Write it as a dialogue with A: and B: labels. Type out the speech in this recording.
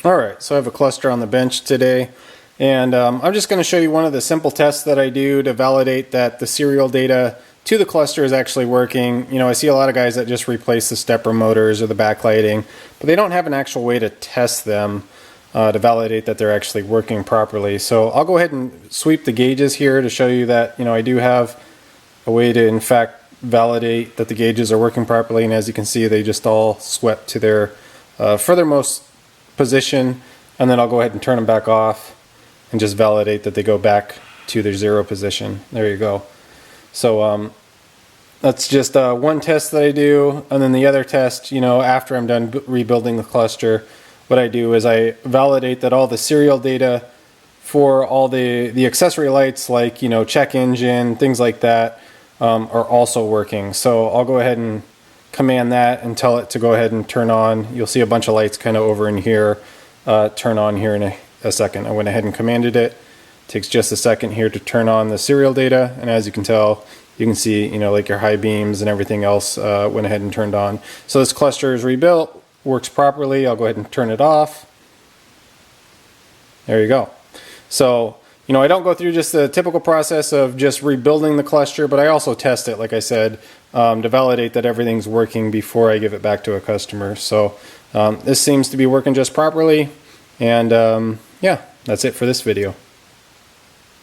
A: Alright, so I have a cluster on the bench today, and I'm just going to show you one of the simple tests that I do to validate that the serial data to the cluster is actually working. You know, I see a lot of guys that just replace the stepper motors or the backlighting, but they don't have an actual way to test them to validate that they're actually working properly. So I'll go ahead and sweep the gauges here to show you that, you know, I do have a way to in fact validate that the gauges are working properly, and as you can see, they just all swept to their furthermost position, and then I'll go ahead and turn them back off and just validate that they go back to their zero position. There you go. So that's just one test that I do, and then the other test, you know, after I'm done rebuilding the cluster, what I do is I validate that all the serial data for all the accessory lights, like, you know, check engine, things like that, are also working. So I'll go ahead and command that and tell it to go ahead and turn on. You'll see a bunch of lights kind of over in here turn on here in a second. I went ahead and commanded it. Takes just a second here to turn on the serial data, and as you can tell, you can see, you know, like your high beams and everything else went ahead and turned on. So this cluster is rebuilt, works properly. I'll go ahead and turn it off. There you go. So, you know, I don't go through just the typical process of just rebuilding the cluster, but I also test it, like I said, to validate that everything's working before I give it back to a customer. So this seems to be working just properly, and yeah, that's it for this video.